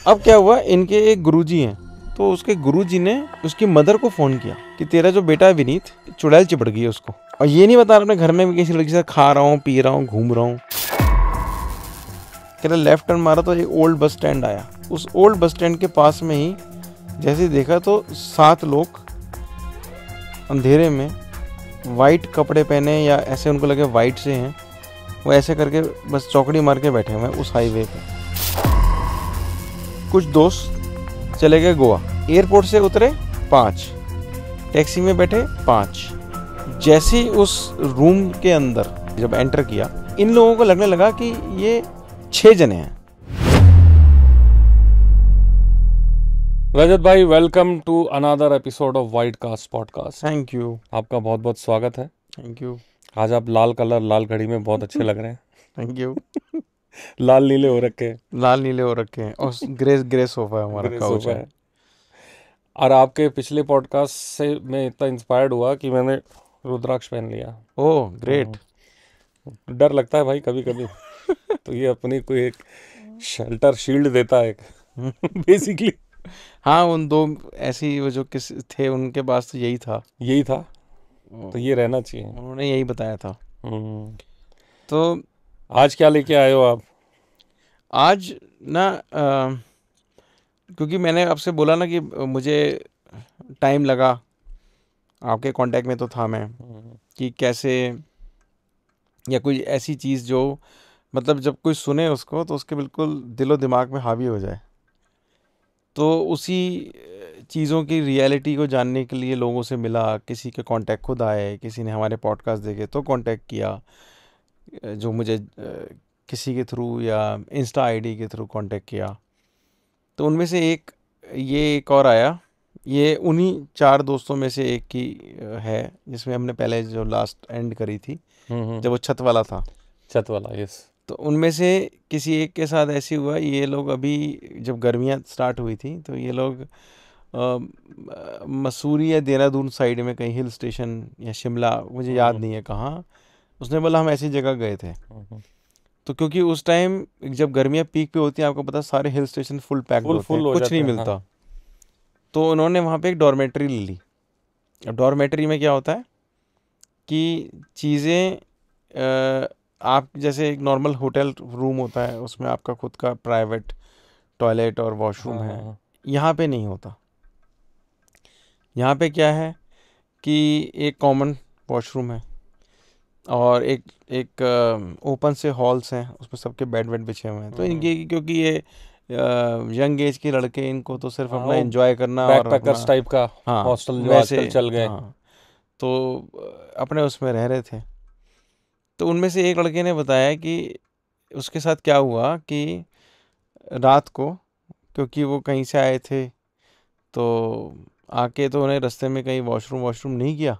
अब क्या हुआ, इनके एक गुरुजी हैं, तो उसके गुरुजी ने उसकी मदर को फ़ोन किया कि तेरा जो बेटा है विनीत, चुड़ैल चिपट गई है उसको, और ये नहीं बता रहा अपने घर में भी किसी लड़की से खा रहा हूँ, पी रहा हूँ, घूम रहा हूँ। कह रहा लेफ्ट टर्न मारा तो एक ओल्ड बस स्टैंड आया। उस ओल्ड बस स्टैंड के पास में ही जैसे ही देखा तो 7 लोग अंधेरे में वाइट कपड़े पहने, या ऐसे उनको लगे वाइट से हैं, वो ऐसे करके बस चौकड़ी मार के बैठे हुए हैं उस हाईवे पे। कुछ दोस्त चले गए गोवा। एयरपोर्ट से उतरे 5, टैक्सी में बैठे 5। जैसे ही उस रूम के अंदर जब एंटर किया, इन लोगों को लगने लगा कि ये 6 जने हैं। रजत भाई, welcome to another episode of wide cast podcast. Thank you. आपका बहुत बहुत स्वागत है। Thank you. आज आप लाल कलर लाल घड़ी में बहुत अच्छे लग रहे हैं। Thank you. लाल नीले हो रखे हैं। लाल नीले हो रखे हैं और ग्रे सोफा है हमारा, ग्रे काउच सोफा है। और आपके पिछले पॉडकास्ट से मैं इतना इंस्पायर्ड हुआ कि मैंने रुद्राक्ष पहन लिया। Oh great. डर लगता है भाई कभी कभी तो ये अपनी कोई एक शेल्टर शील्ड देता है बेसिकली। हाँ, उन 2 ऐसी वो जो किस थे उनके पास तो यही था। तो ये रहना चाहिए। उन्होंने यही बताया था। तो आज क्या लेके आए हो आप? आज ना क्योंकि मैंने आपसे बोला ना कि मुझे टाइम लगा, आपके कांटेक्ट में तो था मैं, कि कैसे या कोई ऐसी चीज़ जो मतलब जब कोई सुने उसको तो उसके बिल्कुल दिलो दिमाग में हावी हो जाए। तो उसी चीज़ों की रियलिटी को जानने के लिए लोगों से मिला, किसी के कांटेक्ट खुद आए, किसी ने हमारे पॉडकास्ट देखे तो कांटेक्ट किया, जो मुझे किसी के थ्रू या इंस्टा आईडी के थ्रू कांटेक्ट किया। तो उनमें से एक और आया। ये उन्हीं 4 दोस्तों में से एक की है, जिसमें हमने पहले जो लास्ट एंड करी थी जब वो छत वाला था। छत वाला, यस। तो उनमें से किसी एक के साथ ऐसे हुआ, ये लोग अभी जब गर्मियाँ स्टार्ट हुई थी तो ये लोग मसूरी या देहरादून साइड में कहीं हिल स्टेशन या शिमला, मुझे याद नहीं है कहाँ, उसने बोला हम ऐसी जगह गए थे। तो क्योंकि उस टाइम जब गर्मियाँ पीक पे होती हैं, आपको पता है सारे हिल स्टेशन फुल पैक्ड होते हैं, कुछ नहीं मिलता। हाँ। तो उन्होंने वहाँ पे एक डॉर्मेट्री ले ली। अब डॉर्मेट्री में क्या होता है कि चीज़ें आप जैसे एक नॉर्मल होटल रूम होता है, उसमें आपका खुद का प्राइवेट टॉयलेट और वॉशरूम है। यहाँ पे नहीं होता। यहाँ पे क्या है कि एक कॉमन वॉशरूम है और एक ओपन से हॉल्स हैं, उसमें सबके बेड वेड बिछे हुए हैं। तो इनकी क्योंकि ये यंग एज के लड़के, इनको तो सिर्फ अपना एंजॉय करना और बैकपैकर्स टाइप का हॉस्टल जो आजकल चल गए। हाँ, तो अपने उसमें रह रहे थे। तो उनमें से एक लड़के ने बताया कि उसके साथ क्या हुआ कि रात को, क्योंकि वो कहीं से आए थे, तो आके तो उन्हें रास्ते में कहीं वॉशरूम नहीं किया,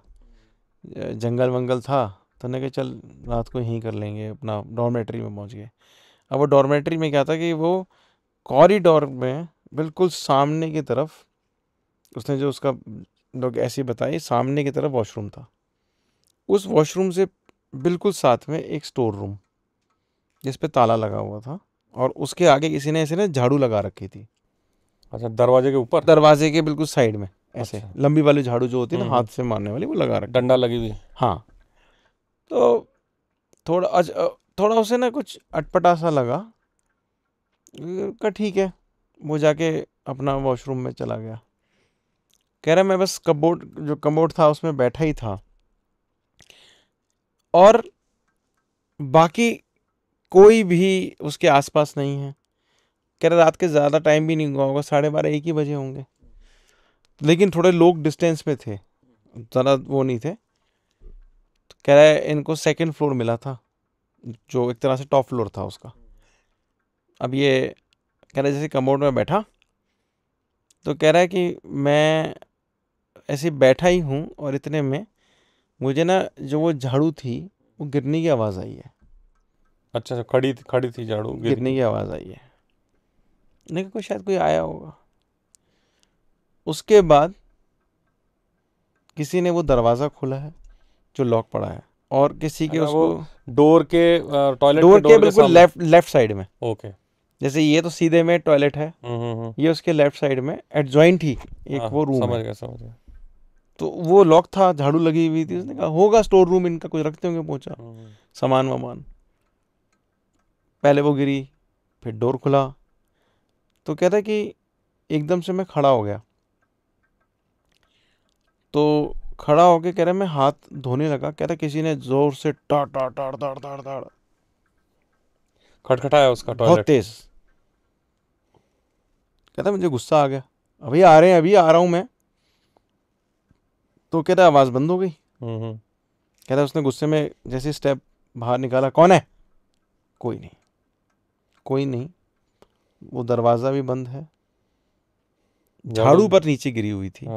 जंगल वंगल था, तो उन्होंने कहा चल रात को यहीं कर लेंगे, अपना डॉर्मेट्री में पहुंच गए। अब वो डॉर्मेट्री में क्या था कि वो कॉरिडोर में बिल्कुल सामने की तरफ, उसने जो उसका लोग ऐसे बताए, सामने की तरफ वॉशरूम था। उस वॉशरूम से बिल्कुल साथ में एक स्टोर रूम जिस पे ताला लगा हुआ था, और उसके आगे किसी ने ऐसे ना झाड़ू लगा रखी थी। अच्छा, दरवाजे के ऊपर? दरवाजे के बिल्कुल साइड में ऐसे। अच्छा। लंबी वाली झाड़ू जो होती है ना, हाथ से मारने वाली, वो लगा रखी, डंडा लगी हुई। हाँ। तो थोड़ा उसे ना कुछ अटपटा सा लगा, का ठीक है, वो जाके अपना वॉशरूम में चला गया। कह रहा मैं बस कमोड था उसमें बैठा ही था, और बाकी कोई भी उसके आसपास नहीं है। कह रहा रात के ज़्यादा टाइम भी नहीं हुआ होगा, 12:30 1 ही बजे होंगे, लेकिन थोड़े लोग डिस्टेंस में थे, ज़्यादा वो नहीं थे। तो कह रहा है इनको 2nd फ्लोर मिला था, जो एक तरह से टॉप फ्लोर था उसका। अब ये कह रहा है जैसे कमोड में बैठा, तो कह रहा है कि मैं ऐसे बैठा ही हूँ, और इतने में मुझे ना जो वो झाड़ू थी वो गिरने की आवाज़ आई है। अच्छा, खड़ी थी झाड़ू, गिरने की आवाज़ आई है। नहीं, कोई शायद कोई आया होगा। उसके बाद किसी ने वो दरवाज़ा खोला है जो लॉक पड़ा है, और किसी के उसको डोर के टॉयलेट डोर के बिल्कुल लेफ्ट साइड में। ओके। जैसे ये तो सीधे में टॉयलेट है, ये उसके लेफ्ट साइड में एडजॉइंट ही एक हाँ, वो रूम समझ है। गया समझ गया। तो वो लॉक था, झाड़ू लगी हुई थी, उसने कहा होगा स्टोर रूम इनका, कुछ रखते होंगे, पहुंचा सामान वामान। पहले वो गिरी, फिर डोर खुला, तो कहता है कि एकदम से मैं खड़ा हो गया। तो खड़ा होके कह रहा मैं हाथ धोने लगा, कहता किसी ने जोर से टाड़ टाड़ टाड़ टाड़ टाड़ टाड़, खटखटाया उसका बहुत टॉयलेट? तेज। कहता मुझे गुस्सा आ गया, अभी आ रहे हैं, अभी आ रहा हूं मैं। तो कहता आवाज बंद हो गई। कहता उसने गुस्से में जैसे स्टेप बाहर निकाला, कौन है? कोई नहीं, कोई नहीं। वो दरवाजा भी बंद है, झाड़ू पर नीचे गिरी हुई थी,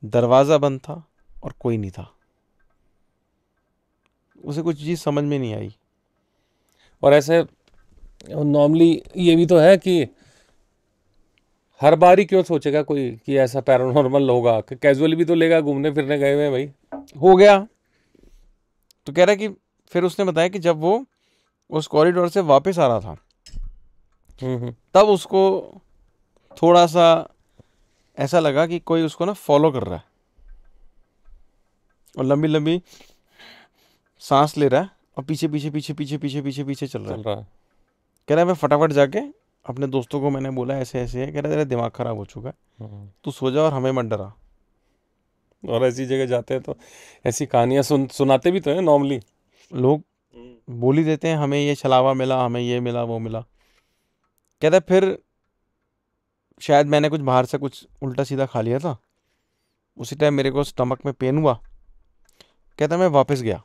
दरवाजा बंद था और कोई नहीं था। उसे कुछ चीज समझ में नहीं आई। और ऐसे नॉर्मली ये भी तो है कि हर बार ही क्यों सोचेगा कोई कि ऐसा पैरानॉर्मल होगा, कैजुअली भी तो लेगा, घूमने फिरने गए हुए हैं भाई। हो गया। तो कह रहा है कि फिर उसने बताया कि जब वो उस कॉरिडोर से वापस आ रहा था, तब उसको थोड़ा सा ऐसा लगा कि कोई उसको ना फॉलो कर रहा है, और लंबी लंबी सांस ले रहा है, और पीछे पीछे पीछे पीछे पीछे पीछे पीछे चल रहा है। कह रहा है मैं फटाफट जाके अपने दोस्तों को मैंने बोला ऐसे ऐसे है, कह रहा है तेरा दिमाग खराब हो चुका है, तू सो जा और हमें मत डरा। और ऐसी जगह जाते हैं तो ऐसी कहानियां सुनाते भी तो है नॉर्मली लोग, बोल ही देते हैं हमें ये छलावा मिला, हमें ये मिला, वो मिला। कहता है फिर शायद मैंने कुछ बाहर से कुछ उल्टा सीधा खा लिया था, उसी टाइम मेरे को स्टमक में पेन हुआ। कहता मैं वापस गया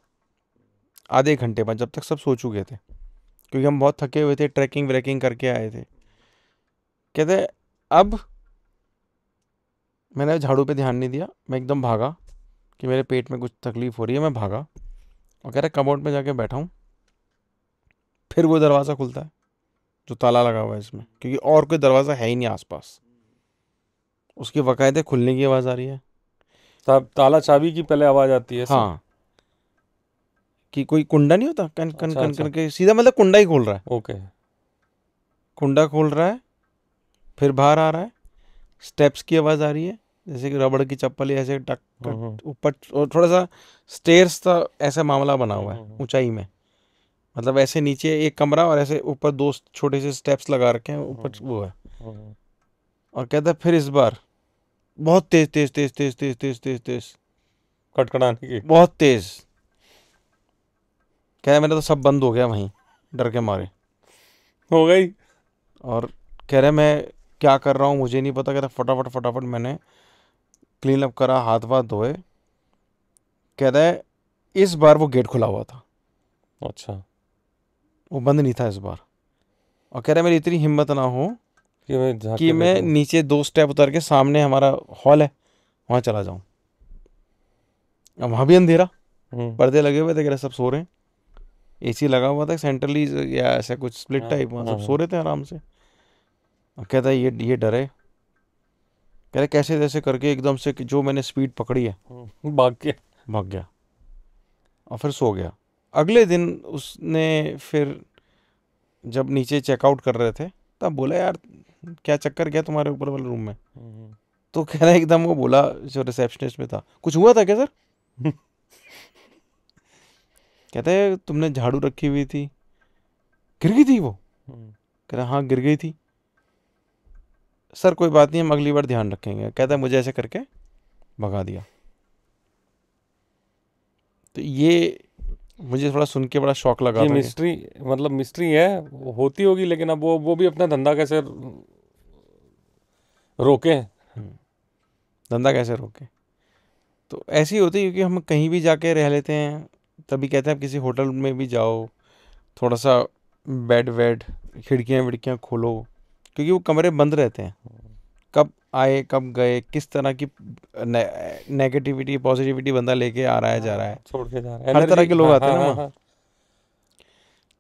आधे घंटे बाद, जब तक सब सो चुके थे, क्योंकि हम बहुत थके हुए थे, ट्रैकिंग व्रैकिंग करके आए थे। कहते अब मैंने झाड़ू पे ध्यान नहीं दिया, मैं एकदम भागा कि मेरे पेट में कुछ तकलीफ हो रही है, मैं भागा और कह रहा कबोर्ड में जाके बैठा हूँ। फिर वो दरवाज़ा खुलता है जो ताला लगा हुआ है इसमें, क्योंकि और कोई दरवाज़ा है ही नहीं आसपास। उसकी बाकायदे खुलने की आवाज़ आ रही है। तब ताला चाबी की पहले आवाज आती है? हाँ, कि कोई कुंडा नहीं होता, कन कन अच्छा कन अच्छा, कन के सीधा मतलब कुंडा ही खोल रहा है। ओके। कुंडा खोल रहा है, फिर बाहर आ रहा है, स्टेप्स की आवाज़ आ रही है, जैसे कि रबड़ की चप्पल या ऐसे टक टक ऊपर, और थोड़ा सा स्टेयर्स का ऐसा मामला बना हुआ है ऊंचाई में, मतलब ऐसे नीचे एक कमरा और ऐसे ऊपर दो छोटे से स्टेप्स लगा रखे हैं ऊपर वो है। और कहता है फिर इस बार बहुत तेज तेज तेज तेज तेज तेज तेज तेज खटखटाने की? बहुत तेज। कह रहा मेरा तो सब बंद हो गया वहीं, डर के मारे। हो गई? और कह रहे मैं क्या कर रहा हूँ मुझे नहीं पता। कह रहा फटाफट फटाफट मैंने क्लीन अप करा, हाथ वाथ धोए। कह रहा है इस बार वो गेट खुला हुआ था, अच्छा, वो बंद नहीं था इस बार। और कह रहा है मेरी इतनी हिम्मत ना हो कि मैं झाँक कि के मैं देखूं। नीचे 2 स्टेप उतर के सामने हमारा हॉल है वहाँ चला जाऊँ। अब वहाँ भी अंधेरा, पर्दे लगे हुए थे, कह रहे सब सो रहे हैं, एसी लगा हुआ था सेंट्रली या ऐसा कुछ स्प्लिट टाइप, वहाँ सब सो रहे थे आराम से। और कहता है ये डर है। कह रहे कैसे जैसे करके एकदम से कि जो मैंने स्पीड पकड़ी है भाग के भाग गया और फिर सो गया। अगले दिन उसने फिर जब नीचे चेकआउट कर रहे थे तब बोला यार क्या चक्कर क्या तुम्हारे ऊपर वाले रूम में। तो कह रहा है एकदम वो बोला जो रिसेप्शनिस्ट में था, कुछ हुआ था क्या सर? कहते हैं तुमने झाड़ू रखी हुई थी, गिर गई थी वो? कह रहा हाँ गिर गई थी सर, कोई बात नहीं हम अगली बार ध्यान रखेंगे। कहता है मुझे ऐसे करके भगा दिया। तो ये मुझे थोड़ा सुन के बड़ा शौक लगा ये था कि मिस्ट्री, मतलब मिस्ट्री है, होती होगी, लेकिन अब वो भी अपना धंधा कैसे रोके? धंधा कैसे रोके। तो ऐसी होती है क्योंकि हम कहीं भी जाके रह लेते हैं, तभी कहते हैं आप किसी होटल में भी जाओ, थोड़ा सा बेड वेड खिड़कियाँ विड़कियाँ खोलो, क्योंकि वो कमरे बंद रहते हैं। कब आए कब गए, किस तरह की नेगेटिविटी पॉजिटिविटी बंदा लेके आ रहा है जा रहा है, छोड़ के जा रहा है हर तरह एनर्जी। के लोग हाँ आते हैं हाँ ना हाँ वहाँ। हाँ।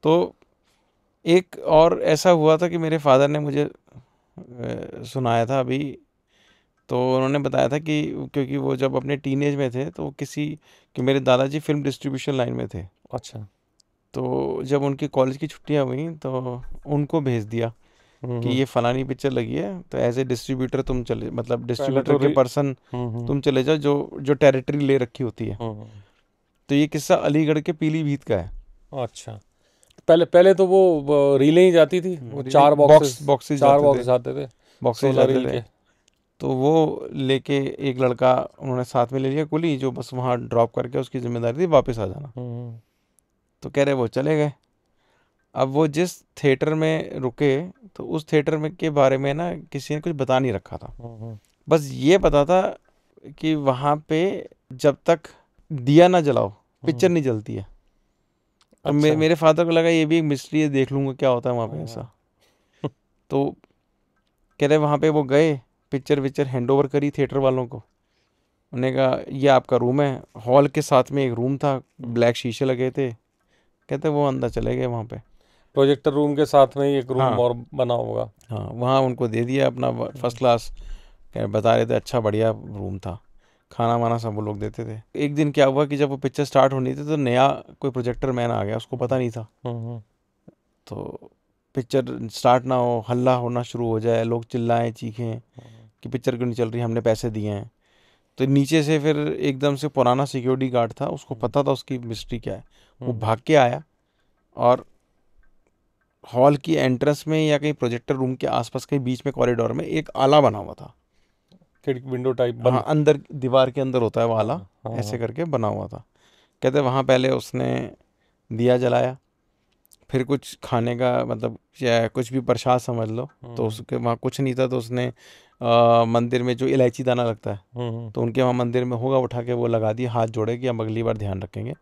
तो एक और ऐसा हुआ था कि मेरे फादर ने मुझे सुनाया था अभी। तो उन्होंने बताया था कि क्योंकि वो जब अपने टीनेज में थे तो किसी कि मेरे दादाजी फिल्म डिस्ट्रीब्यूशन लाइन में थे, अच्छा, तो जब उनकी कॉलेज की छुट्टियां हुई तो उनको भेज दिया कि ये फलानी पिक्चर लगी है, तो एज ए डिस्ट्रीब्यूटर तुम चले, मतलब पहले डिस्ट्रीब्यूटर तो के पर्सन तुम चले जाओ जो जो टेरिटरी ले रखी होती है। तो ये किस्सा अलीगढ़ के पीलीभीत का है। अच्छा, पहले पहले तो वो रीलें ही जाती थी, वो चार बॉक्सेस चार जाते बॉक्स थे, जाते थे बॉक्सेस 16 जाते रील थे। के। तो वो लेके एक लड़का उन्होंने साथ में ले लिया कुली, जो बस वहाँ ड्रॉप करके उसकी जिम्मेदारी थी वापस आ जाना। तो कह रहे वो चले गए। अब वो जिस थिएटर में रुके, तो उस थिएटर में के बारे में ना किसी ने कुछ बता नहीं रखा था। बस ये पता था कि वहाँ पे जब तक दिया ना जलाओ पिक्चर नहीं जलती है। तो अच्छा। मेरे फादर को लगा ये भी एक मिस्ट्री है, देख लूँगा क्या होता है वहाँ पे ऐसा। तो कह रहे वहाँ पे वो गए, पिक्चर हैंड ओवर करी थिएटर वालों को। उन्होंने कहा ये आपका रूम है। हॉल के साथ में एक रूम था, ब्लैक शीशे लगे थे। कहते वो अंदर चले गए वहाँ पे। प्रोजेक्टर रूम के साथ में ही एक रूम हाँ और बना होगा। हाँ, वहाँ उनको दे दिया अपना फर्स्ट क्लास। कह बता रहे थे अच्छा बढ़िया रूम था, खाना वाना सब वो लोग देते थे। एक दिन क्या हुआ कि जब वो पिक्चर स्टार्ट होनी थी तो नया कोई प्रोजेक्टर मैन आ गया, उसको पता नहीं था। तो पिक्चर स्टार्ट ना हो, हल्ला होना शुरू हो जाए, लोग चिल्लाएं चीखें कि पिक्चर क्यों नहीं चल रही, हमने पैसे दिए हैं। तो नीचे से फिर एकदम से पुराना सिक्योरिटी गार्ड था, उसको पता था उसकी मिस्ट्री क्या है। वो भाग के आया और हॉल की एंट्रेंस में या कहीं प्रोजेक्टर रूम के आसपास कहीं बीच में कॉरिडोर में एक आला बना हुआ था। खिड़की विंडो टाइप हाँ, बंद। अंदर दीवार के अंदर होता है वो आला, हाँ ऐसे करके बना हुआ था। कहते वहाँ पहले उसने दिया जलाया, फिर कुछ खाने का मतलब या कुछ भी प्रसाद समझ लो, तो उसके वहाँ कुछ नहीं था। तो उसने मंदिर में जो इलायची दाना लगता है, तो उनके वहाँ मंदिर में होगा, उठा के वो लगा दिया, हाथ जोड़े कि हम अगली बार ध्यान रखेंगे।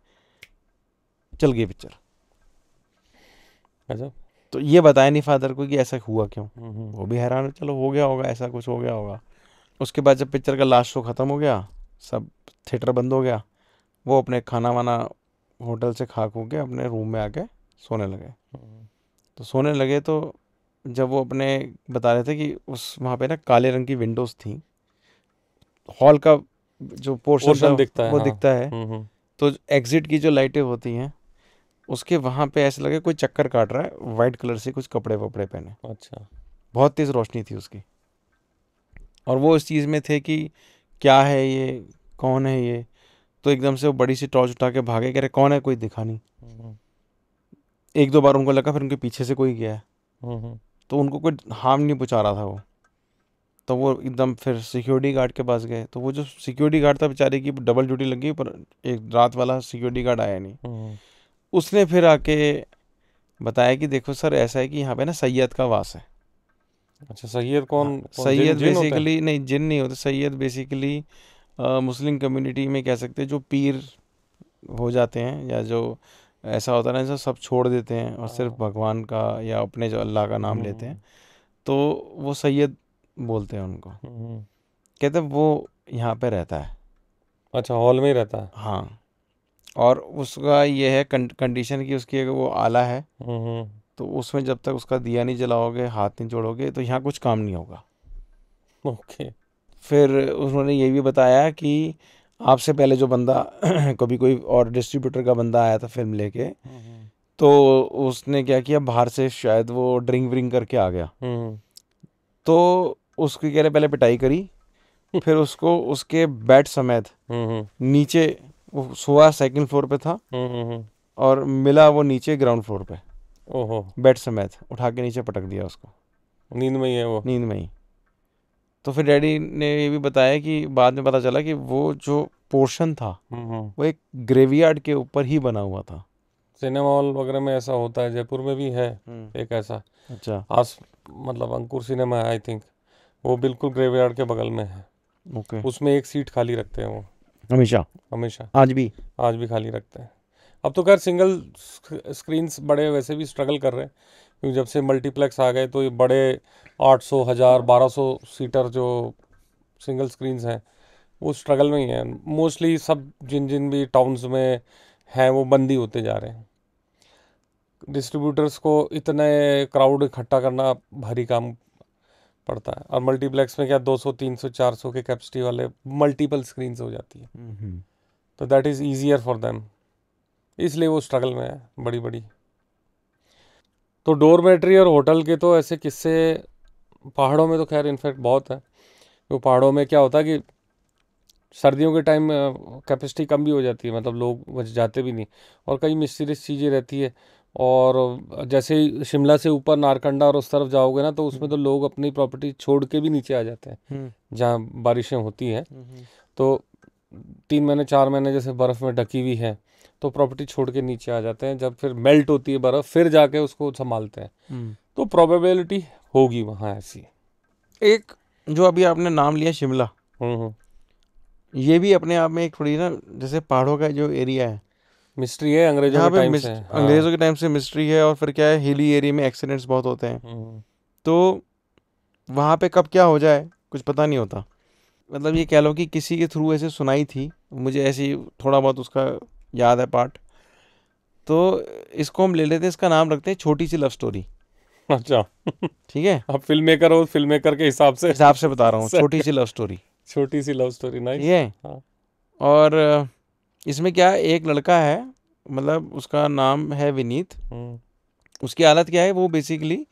चल गई पिक्चर। अच्छा। तो ये बताया नहीं फादर को कि ऐसा हुआ क्यों। वो भी हैरान, चलो हो गया होगा, ऐसा कुछ हो गया होगा। उसके बाद जब पिक्चर का लास्ट शो ख़त्म हो गया, सब थिएटर बंद हो गया, वो अपने खाना वाना होटल से खा खू के अपने रूम में आके सोने लगे। तो सोने लगे तो जब वो अपने बता रहे थे कि उस वहाँ पे ना काले रंग की विंडोज़ थी, हॉल का जो पोर्शन था पोर्शन दिखता है, वो हाँ। दिखता है। तो एग्जिट की जो लाइटें होती हैं उसके वहाँ पे ऐसे लगे कोई चक्कर काट रहा है, वाइट कलर से कुछ कपड़े वपड़े पहने, अच्छा। बहुत तेज़ रोशनी थी उसकी। और वो इस चीज़ में थे कि क्या है ये, कौन है ये। तो एकदम से वो बड़ी सी टॉर्च उठा के भागे, कह रहे कौन है, कोई दिखा नहीं। एक दो बार उनको लगा, फिर उनके पीछे से कोई गया है। तो उनको कोई हार्म नहीं पहुंचा रहा था वो। तो वो एकदम फिर सिक्योरिटी गार्ड के पास गए। तो वो जो सिक्योरिटी गार्ड था बेचारे की डबल ड्यूटी लगी, पर एक रात वाला सिक्योरिटी गार्ड आया नहीं। उसने फिर आके बताया कि देखो सर ऐसा है कि यहाँ पे ना सैयद का वास है। अच्छा, सैयद कौन? सैयद जिन होते हैं? बेसिकली नहीं, जिन नहीं होते। सैयद बेसिकली मुस्लिम कम्युनिटी में कह सकते हैं जो पीर हो जाते हैं, या जो ऐसा होता है ना, जैसे सब छोड़ देते हैं और सिर्फ भगवान का या अपने जो अल्लाह का नाम लेते हैं, तो वो सैयद बोलते हैं उनको। कहते हैं वो यहाँ पे रहता है। अच्छा, हॉल में ही रहता है। हाँ, और उसका ये है कंडीशन कि उसकी वो आला है, तो उसमें जब तक उसका दिया नहीं जलाओगे, हाथ नहीं जोड़ोगे, तो यहाँ कुछ काम नहीं होगा। ओके। फिर उन्होंने ये भी बताया कि आपसे पहले जो बंदा कभी कोई और डिस्ट्रीब्यूटर का बंदा आया था फिल्म लेके, तो उसने क्या किया, बाहर से शायद वो ड्रिंक व्रिंक करके आ गया। तो उसकी कह रहे पहले पिटाई करी, फिर उसको उसके बेड समेत नीचे, वो सोया सेकंड फ्लोर पे था और मिला वो नीचे ग्राउंड फ्लोर पे, ओहो, बेड समेत उठा के नीचे पटक दिया उसको, नींद में ही है वो? नींद में ही। तो फिर डैडी ने ये भी बताया कि बाद में पता चला कि वो जो पोर्शन था वो एक ग्रेवयार्ड के ऊपर ही बना हुआ था। सिनेमा हॉल वगैरह में ऐसा होता है, जयपुर में भी है एक ऐसा। अच्छा। मतलब अंकुर सिनेमा है आई थिंक, वो बिल्कुल ग्रेवयार्ड के बगल में है। ओके। उसमें एक सीट खाली रखते हैं वो, हमेशा? हमेशा। आज भी? आज भी खाली रखते हैं। अब तो खैर सिंगल स्क्रीन्स बड़े वैसे भी स्ट्रगल कर रहे हैं, क्योंकि जब से मल्टीप्लेक्स आ गए तो ये बड़े 800, 1000, 1200 सीटर जो सिंगल स्क्रीन्स हैं वो स्ट्रगल में ही हैं मोस्टली। सब जिन जिन भी टाउन्स में हैं वो बंद ही होते जा रहे हैं। डिस्ट्रीब्यूटर्स को इतने क्राउड इकट्ठा करना भारी काम पड़ता है, और मल्टीप्लेक्स में क्या 200, 300, 400 के कैपेसिटी वाले मल्टीपल स्क्रीन्स हो जाती है, तो that is easier for them. इसलिए वो स्ट्रगल में है बड़ी बड़ी। तो डोरमेट्री और होटल के तो ऐसे किस्से पहाड़ों में तो खैर इनफैक्ट बहुत है। तो पहाड़ों में क्या होता है कि सर्दियों के टाइम कैपेसिटी कम भी हो जाती है, मतलब लोग बच जाते भी नहीं, और कई मिस्टीरियस चीज़ें रहती है। और जैसे ही शिमला से ऊपर नारकंडा और उस तरफ जाओगे ना, तो उसमें तो लोग अपनी प्रॉपर्टी छोड़ के भी नीचे आ जाते हैं जहाँ बारिशें होती हैं। तो 3 महीने 4 महीने जैसे बर्फ़ में ढकी हुई है, तो प्रॉपर्टी छोड़ के नीचे आ जाते हैं। जब फिर मेल्ट होती है बर्फ़, फिर जाके उसको संभालते हैं। तो प्रोबेबिलिटी होगी वहाँ ऐसी। एक जो अभी आपने नाम लिया शिमला, हम्म। ये भी अपने आप में एक थोड़ी ना, जैसे पहाड़ों का जो एरिया है, मिस्ट्री है, अंग्रेजों यहाँ के पे टाइम से। अंग्रेज़ों हाँ। के टाइम से मिस्ट्री है, और फिर क्या है, हिली एरिया में एक्सीडेंट्स बहुत होते हैं। तो वहाँ पे कब क्या हो जाए कुछ पता नहीं होता। मतलब ये कह लो कि किसी के थ्रू ऐसे सुनाई थी मुझे, ऐसी थोड़ा बहुत उसका याद है पार्ट। तो इसको हम ले लेते हैं, इसका नाम रखते हैं छोटी सी लव स्टोरी। अच्छा। ठीक है, आप फिल्म मेकर हो, फिल्म मेकर के हिसाब से हिसाब से बता रहा हूँ, सेट छोटी कर। सी लव स्टोरी। छोटी सी लव स्टोरी, ठीक नाइस। है। हाँ। और इसमें क्या है, एक लड़का है, मतलब उसका नाम है विनीत। हम्म। उसकी हालत क्या है, वो बेसिकली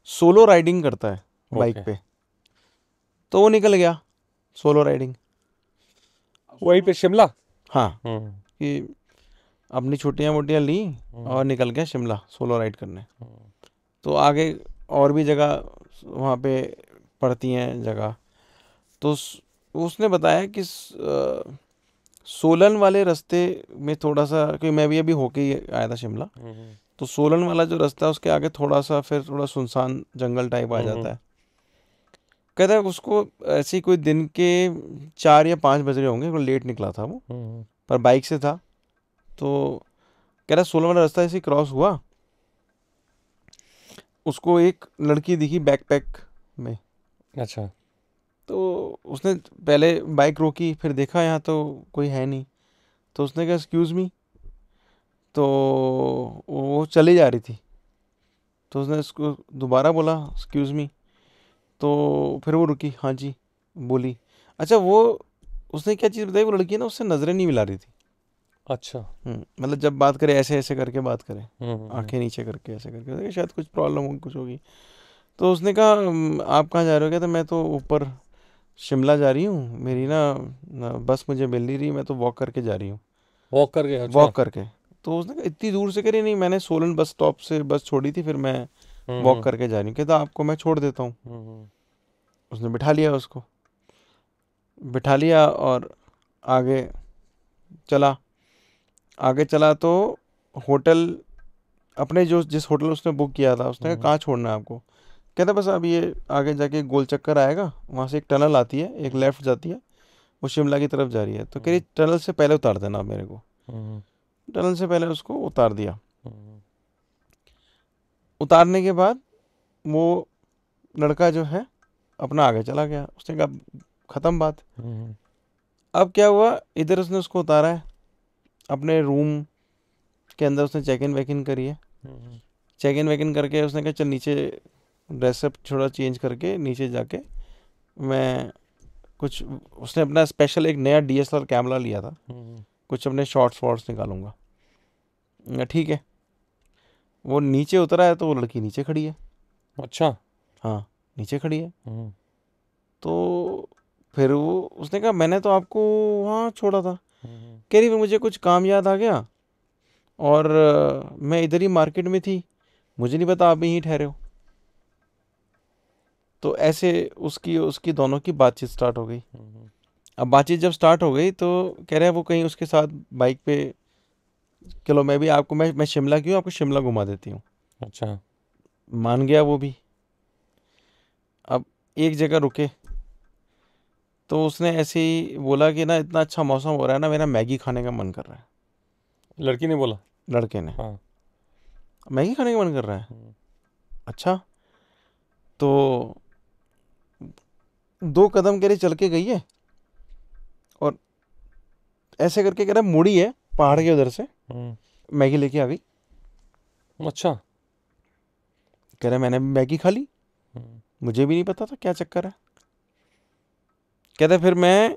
सोलो राइडिंग करता है बाइक ओके। पे। तो वो निकल गया सोलो राइडिंग। वहीं पे शिमला। हाँ, हम्म। कि अपनी छुट्टियाँ वुट्टियाँ ली हम्म। और निकल गया शिमला सोलो राइड करने। हम्म। तो आगे और भी जगह वहाँ पे पड़ती हैं जगह। तो उसने बताया कि सोलन वाले रास्ते में थोड़ा सा, क्योंकि मैं भी अभी होके ही आया था शिमला, हम्म। तो सोलन वाला जो रास्ता है उसके आगे थोड़ा सा फिर थोड़ा सुनसान जंगल टाइप आ हम्म। जाता है। कहता है उसको ऐसे ही कोई दिन के 4 या 5 बज रहे होंगे, वो लेट निकला था वो, हम्म। पर बाइक से था। तो कह रहा सोलन वाला रास्ता ऐसे ही क्रॉस हुआ, उसको एक लड़की दिखी बैकपैक में। अच्छा। तो उसने पहले बाइक रोकी, फिर देखा यहाँ तो कोई है नहीं। तो उसने कहा एक्सक्यूज़ मी, तो वो चली जा रही थी। तो उसने उसको दोबारा बोला एक्सक्यूज़ मी, तो फिर वो रुकी, हाँ जी बोली। अच्छा, वो उसने क्या चीज़ बताई, वो लड़की ना उससे नज़रें नहीं मिला रही थी। अच्छा। मतलब जब बात करे ऐसे ऐसे करके बात करे, हम्म। आंखें नीचे करके ऐसे करके, तो शायद कुछ प्रॉब्लम होगी, कुछ होगी। तो उसने कहा आप कहाँ जा रहे हो? कहते मैं तो ऊपर शिमला जा रही हूँ, मेरी ना बस मुझे मिल नहीं रही, मैं तो वॉक करके जा रही हूँ। वॉक करके, अच्छा। वॉक करके। तो उसने कहा इतनी दूर से? करी नहीं, मैंने सोलन बस स्टॉप से बस छोड़ी थी, फिर मैं वॉक हम्म। करके जा रही हूँ। कहता आपको मैं छोड़ देता हूँ। हम्म। उसने बिठा लिया उसको, बिठा लिया और आगे चला। आगे चला तो होटल, अपने जो जिस होटल उसने बुक किया था, उसने कहा कहाँ छोड़ना है आपको? कहता बस अब ये आगे जाके गोल चक्कर आएगा, वहाँ से एक टनल आती है, एक लेफ़्ट जाती है, वो शिमला की तरफ जा रही है। तो कह रही टनल से पहले उतार देना आप मेरे को। हम्म। टनल से पहले उसको उतार दिया। हम्म। उतारने के बाद वो लड़का जो है अपना आगे चला गया। उसने कहा ख़त्म बात। हम्म। अब क्या हुआ, इधर उसने उसको उतारा है, अपने रूम के अंदर उसने चेक इन वेक इन करी है। हम्म। चेक इन वेक इन करके उसने कहा चल नीचे ड्रेसअप थोड़ा चेंज करके नीचे जाके मैं कुछ, उसने अपना स्पेशल एक नया DSLR कैमरा लिया था, हम्म। कुछ अपने शॉर्ट्स वॉर्ट्स निकालूंगा। ठीक है। वो नीचे उतरा है तो वो लड़की नीचे खड़ी है। अच्छा। हाँ, नीचे खड़ी है। हम्म। तो फिर वो उसने कहा मैंने तो आपको वहाँ छोड़ा था। हम्म। कह रही फिर मुझे कुछ काम याद आ गया और मैं इधर ही मार्केट में थी, मुझे नहीं पता आप भी यहीं ठहरे हो। तो ऐसे उसकी उसकी दोनों की बातचीत स्टार्ट हो गई। हम्म। अब बातचीत जब स्टार्ट हो गई तो कह रहा है वो कहीं उसके साथ बाइक पे, चलो मैं भी आपको, मैं शिमला की हूँ, आपको शिमला घुमा देती हूँ। अच्छा। मान गया वो भी। अब एक जगह रुके तो उसने ऐसे ही बोला कि ना इतना अच्छा मौसम हो रहा है ना, मेरा मैगी खाने का मन कर रहा है। लड़की ने बोला। लड़के ने, हाँ। मैगी खाने का मन कर रहा है। हम्म। अच्छा। तो 2 कदम कह रही चल के गई है और ऐसे करके कह रहा मुड़ी है पहाड़ के उधर से, हम्म। मैगी लेके आ गई। अच्छा। कह रहा मैंने मैगी खा ली, हम्म। मुझे भी नहीं पता था क्या चक्कर है। कहता फिर मैं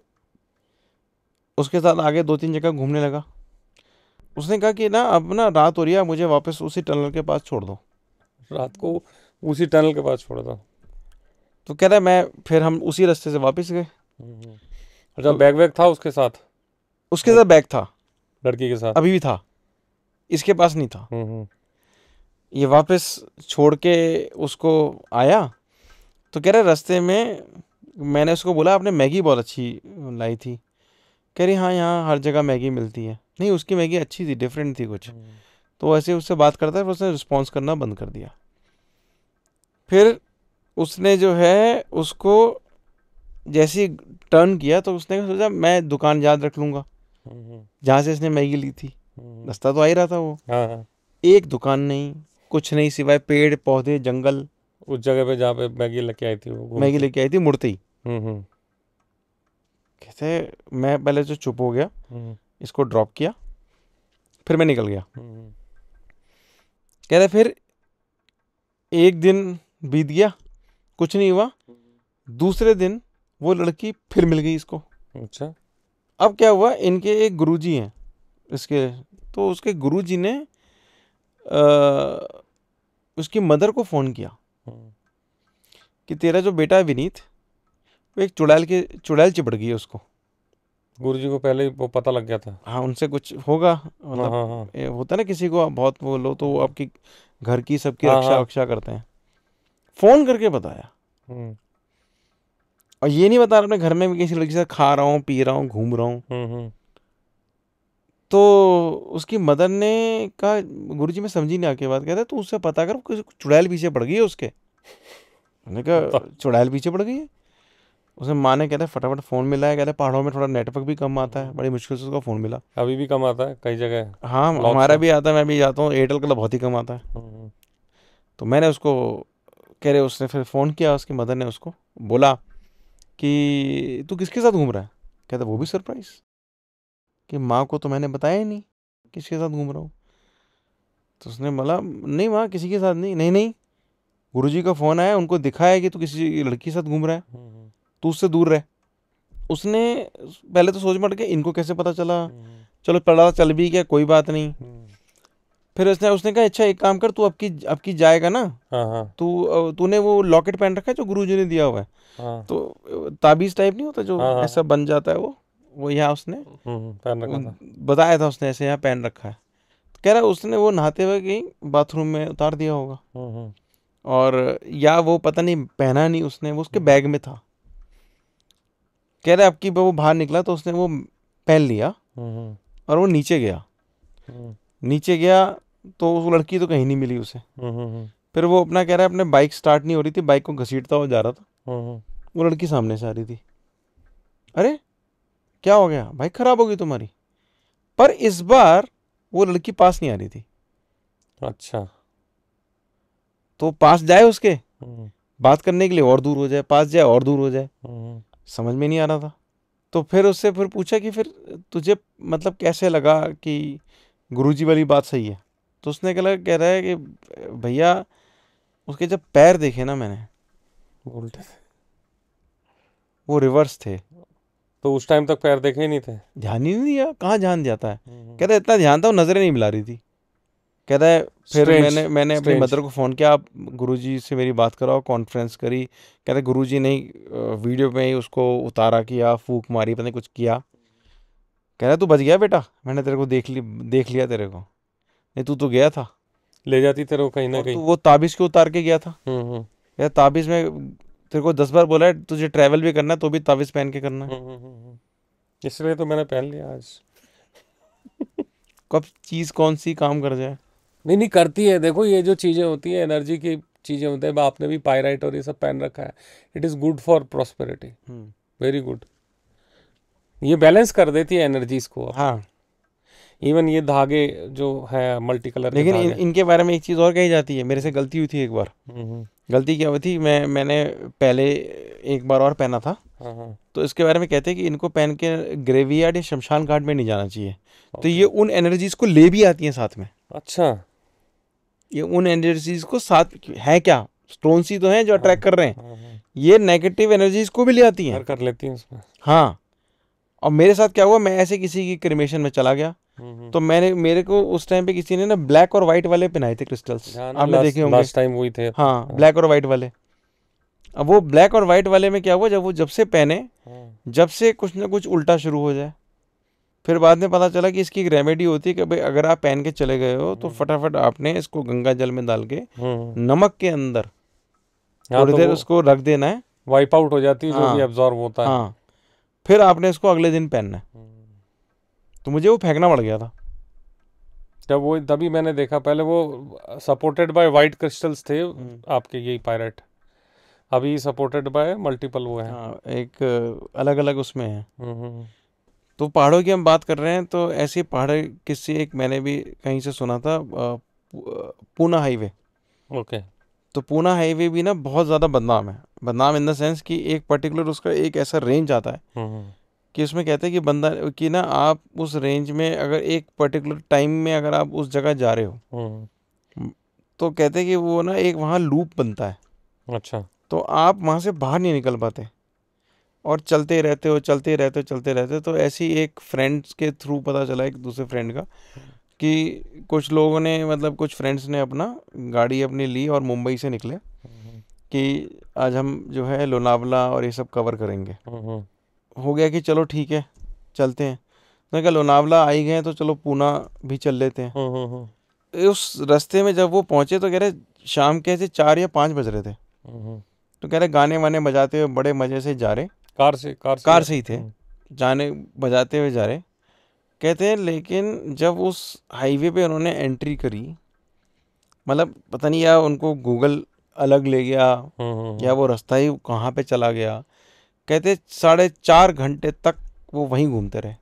उसके साथ आगे 2-3 जगह घूमने लगा। उसने कहा कि ना अब ना रात हो रही है, मुझे वापस उसी टनल के पास छोड़ दो। रात को उसी टनल के पास छोड़ दो। तो कह रहा है मैं, फिर हम उसी रास्ते से वापस गए। अच्छा, तो बैग वैग था उसके साथ? उसके साथ बैग था, लड़की के साथ? अभी भी था, इसके पास नहीं था। हम्म। ये वापस छोड़ के उसको आया। तो कह रहा है रास्ते में मैंने उसको बोला आपने मैगी बहुत अच्छी लाई थी। कह रही हाँ यहाँ हर जगह मैगी मिलती है। नहीं, उसकी मैगी अच्छी थी, डिफरेंट थी कुछ। तो ऐसे उससे बात करता है, फिर उसने रिस्पॉन्स करना बंद कर दिया। फिर उसने जो है उसको जैसे ही टर्न किया तो उसने सोचा मैं दुकान याद रख लूँगा जहाँ से इसने मैगी ली थी। रास्ता तो आ ही रहा था वो। हाँ हाँ। एक दुकान नहीं, कुछ नहीं सिवाय पेड़ पौधे जंगल। उस जगह पे जहाँ पे मैगी लेके आई थी वो घूम मैगी के। लेके आई थी मुड़ते ही। हम्म। कहते मैं पहले तो चुप हो गया, हम्म। इसको ड्रॉप किया, फिर मैं निकल गया। हम्म। कहते फिर एक दिन बीत गया, कुछ नहीं हुआ। दूसरे दिन वो लड़की फिर मिल गई इसको। अच्छा। अब क्या हुआ, इनके एक गुरुजी हैं इसके, तो उसके गुरुजी ने उसकी मदर को फ़ोन किया कि तेरा जो बेटा है विनीत, वो एक चुड़ैल चिपड़ गई है उसको। गुरुजी को पहले ही वो पता लग गया था? हाँ, उनसे कुछ होगा, हाँ मतलब हाँ हाँ। ये होता है ना किसी को बहुत वो लो तो वो आपकी घर की सबकी हाँ रक्षा हाँ। वक्षा करते हैं। फ़ोन करके बताया, हम्म। और ये नहीं बता रहा अपने घर में भी किसी लड़की से खा रहा हूँ, पी रहा हूँ, घूम रहा हूँ। तो उसकी मदर ने कहा गुरुजी मैं समझी नहीं आके बात, कहता है तू उससे पता कर कुछ चुड़ैल पीछे पड़ गई है उसके। मैंने कहा चुड़ैल पीछे पड़ गई है? उसने माँ ने कहता है फटाफट फ़ोन मिला है, कहता है पहाड़ों में थोड़ा नेटवर्क भी कम आता है, बड़ी मुश्किल से उसका फ़ोन मिला। अभी भी कम आता है कई जगह, हाँ ब्लॉक हमारा से। भी आता है, मैं भी जाता हूँ, एयरटेल का तो बहुत ही कम आता है। तो मैंने उसको कह रहे, उसने फिर फ़ोन किया, उसकी मदर ने उसको बोला कि तू किसके साथ घूम रहा है। कहता वो भी सरप्राइज कि माँ को तो मैंने बताया ही नहीं किसके साथ घूम रहा हूँ। तो उसने बोला नहीं माँ किसी के साथ नहीं। नहीं नहीं, गुरुजी का फ़ोन आया, उनको दिखा है कि तू किसी लड़की के साथ घूम रहा है, तू उससे दूर रह। उसने पहले तो सोच मट के इनको कैसे पता चला, चलो पता चल भी गया कोई बात नहीं। फिर उसने उसने कहा अच्छा एक काम कर, तू अब की जाएगा ना, हाँ हाँ तूने वो लॉकेट पहन रखा है जो गुरुजी ने दिया हुआ है, हाँ तो ताबीज़ टाइप नहीं होता जो हाँ हाँ। ऐसा बन जाता है, वो यहाँ उसने पहन रखा था। बताया था, उसने ऐसे यहाँ पहन रखा है। तो कह रहा है उसने वो नहाते हुए कहीं बाथरूम में उतार दिया होगा, और या वो पता नहीं पहना नहीं उसने, वो उसके बैग में था। कह रहा है अब की वो बाहर निकला तो उसने वो पहन लिया और वो नीचे गया। नीचे गया तो उस लड़की तो कहीं नहीं मिली उसे। फिर वो अपना कह रहा है अपने बाइक स्टार्ट नहीं हो रही थी, बाइक को घसीटता हुआ जा रहा था, वो लड़की सामने से आ रही थी। अरे क्या हो गया, बाइक खराब हो गई तुम्हारी? पर इस बार वो लड़की पास नहीं आ रही थी। अच्छा। तो पास जाए उसके बात करने के लिए और दूर हो जाए, पास जाए और दूर हो जाए, समझ में नहीं आ रहा था। तो फिर उससे फिर पूछा कि फिर तुझे मतलब कैसे लगा कि गुरुजी वाली बात सही है? तो उसने कह रहा है कि भैया उसके जब पैर देखे ना मैंने, उल्टे थे? वो रिवर्स थे। तो उस टाइम तक पैर देखे ही नहीं थे? ध्यान ही नहीं दिया, कहाँ ध्यान जाता है। कहता है इतना ध्यान था वो नजरें नहीं मिला रही थी। कहता है फिर Strange, मैंने अपनी strange। मदर को फ़ोन किया, आप गुरुजी से मेरी बात कराओ, कॉन्फ्रेंस करी। कहता है गुरुजी ने वीडियो में ही उसको उतारा, किया, फूंक मारी, पता नहीं कुछ किया। कह रहा तू बच गया बेटा, मैंने तेरे को देख लिया तेरे को, नहीं तू तो गया था। ले जाती तेरे को कहीं ना और कहीं। तू वो ताबीज़ क्यों उतार के गया था? हम्म। यार ताबीज़ में तेरे को 10 बार बोला है तुझे ट्रैवल भी करना है तो भी ताबीज़ पहन के करना है। इसलिए तो मैंने पहन लिया आज। कब चीज़ कौन सी काम कर जाए। नहीं नहीं, करती है। देखो ये जो चीजें होती है, एनर्जी की चीजें होती है, आपने भी पायराइट और ये सब पहन रखा है, it is good for prosperity, very good. ये बैलेंस कर देती है एनर्जीज को। हाँ, इवन ये धागे जो है मल्टी कलर के लेकिन धागे। इनके बारे में एक चीज़ और कही जाती है, मेरे से गलती हुई थी एक बार। गलती क्या हुई थी, मैंने पहले एक बार और पहना था। हाँ। तो इसके बारे में कहते हैं कि इनको पहन के ग्रेवयार्ड या शमशान घाट में नहीं जाना चाहिए। तो ये उन एनर्जीज को ले भी आती हैं साथ में। अच्छा। ये उन एनर्जीज को साथ है, क्या स्टोन सी तो हैं जो अट्रैक्ट कर रहे हैं, हाँ। ये नेगेटिव एनर्जीज को भी ले आती हैं। कर लेती हैं उसमें। हाँ, और मेरे साथ क्या हुआ, मैं ऐसे किसी की क्रिमेशन में चला गया, तो मेरे को उस टाइम पे किसी ने ना ब्लैक और वाइट वाले पहनाए थे क्रिस्टल्स, आपने देखे होंगे। लास्ट टाइम वही थे। हाँ, ब्लैक और वाइट वाले। अब वो ब्लैक और वाइट वाले में क्या हुआ, जब से पहने, जब से कुछ ना कुछ उल्टा शुरू हो जाए। फिर बाद में पता चला कि इसकी एक रेमेडी होती है कि भाई अगर आप पहन के चले गए हो तो फटाफट आपने इसको गंगा जल में डाल के नमक के अंदर थोड़ी देर उसको रख देना है, वाइप आउट हो जाती है जो भी एब्जॉर्ब होता है। हाँ, फिर आपने इसको अगले दिन पहनना है। तो मुझे वो फेंकना पड़ गया था जब वो, तभी मैंने देखा। पहले वो सपोर्टेड बाय वाइट क्रिस्टल्स थे आपके, यही पायरेट। अभी सपोर्टेड बाय मल्टीपल वो है। हाँ, एक अलग अलग उसमें है। तो पहाड़ों की हम बात कर रहे हैं, तो ऐसे पहाड़ किस्से एक मैंने भी कहीं से सुना था, पूना हाईवे। ओके। तो पूना हाईवे भी ना बहुत ज़्यादा बदनाम है। बदनाम इन द सेंस कि एक पर्टिकुलर उसका एक ऐसा रेंज आता है कि उसमें कहते हैं कि बंदा कि ना आप उस रेंज में अगर एक पर्टिकुलर टाइम में अगर आप उस जगह जा रहे हो, तो कहते हैं कि वो ना एक वहाँ लूप बनता है। अच्छा। तो आप वहाँ से बाहर नहीं निकल पाते और चलते रहते हो, चलते रहते हो, चलते रहते हो। तो ऐसी एक फ्रेंड्स के थ्रू पता चला, एक दूसरे फ्रेंड का, कि कुछ लोगों ने, मतलब कुछ फ्रेंड्स ने अपना गाड़ी अपनी ली और मुंबई से निकले कि आज हम जो है लोनावला और ये सब कवर करेंगे। हो गया कि चलो ठीक है चलते हैं। मैंने कहा लोनावला आ ही गए तो चलो पूना भी चल लेते हैं। उस रास्ते में जब वो पहुंचे तो कह रहे शाम के ऐसे 4 या 5 बज रहे थे। तो कह रहे गाने वाने बजाते हुए बड़े मज़े से जा रहे, कार से ही थे, जाने बजाते हुए जा रहे। कहते हैं लेकिन जब उस हाईवे पे उन्होंने एंट्री करी, मतलब पता नहीं या उनको गूगल अलग ले गया या वो रास्ता ही कहाँ पे चला गया। कहते 4.5 घंटे तक वो वहीं घूमते रहे।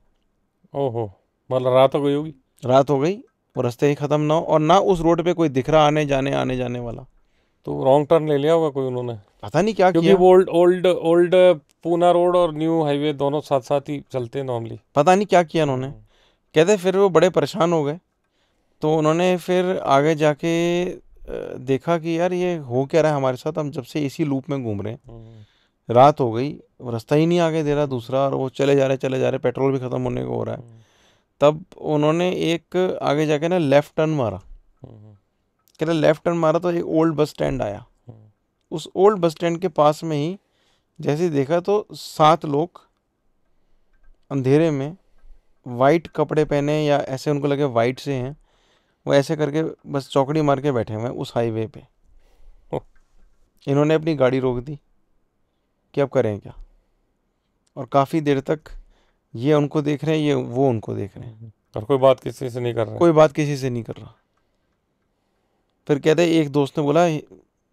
ओहो, मतलब रात हो गई होगी। रात हो गई, वो रास्ते ही ख़त्म ना हो और ना उस रोड पे कोई दिख रहा आने जाने वाला। तो रॉन्ग टर्न ले लिया होगा कोई उन्होंने, पता नहीं क्या क्योंकि किया। वो ओल्ड पूना रोड और न्यू हाईवे दोनों साथ साथ ही चलते हैं नॉर्मली। पता नहीं क्या किया उन्होंने। कहते फिर वो बड़े परेशान हो गए। तो उन्होंने फिर आगे जाके देखा कि यार ये हो क्या रहा है हमारे साथ, हम जब से इसी लूप में घूम रहे हैं, रात हो गई, रास्ता ही नहीं आगे दे रहा दूसरा, और वो चले जा रहे, पेट्रोल भी ख़त्म होने को हो रहा है। तब उन्होंने एक आगे जाके ना लेफ़्ट टर्न मारा। कह रहे लेफ़्ट टर्न मारा तो एक ओल्ड बस स्टैंड आया। उस ओल्ड बस स्टैंड के पास में ही जैसे ही देखा तो 7 लोग अंधेरे में वाइट कपड़े पहने, या ऐसे उनको लगे वाइट से हैं, वो ऐसे करके बस चौकड़ी मार के बैठे हुए हैं उस हाईवे पे। इन्होंने अपनी गाड़ी रोक दी कि अब करें क्या, और काफ़ी देर तक ये उनको देख रहे हैं, ये वो उनको देख रहे हैं, और कोई बात किसी से नहीं कर रहा। कोई बात किसी से नहीं कर रहा। फिर कहते एक दोस्त ने बोला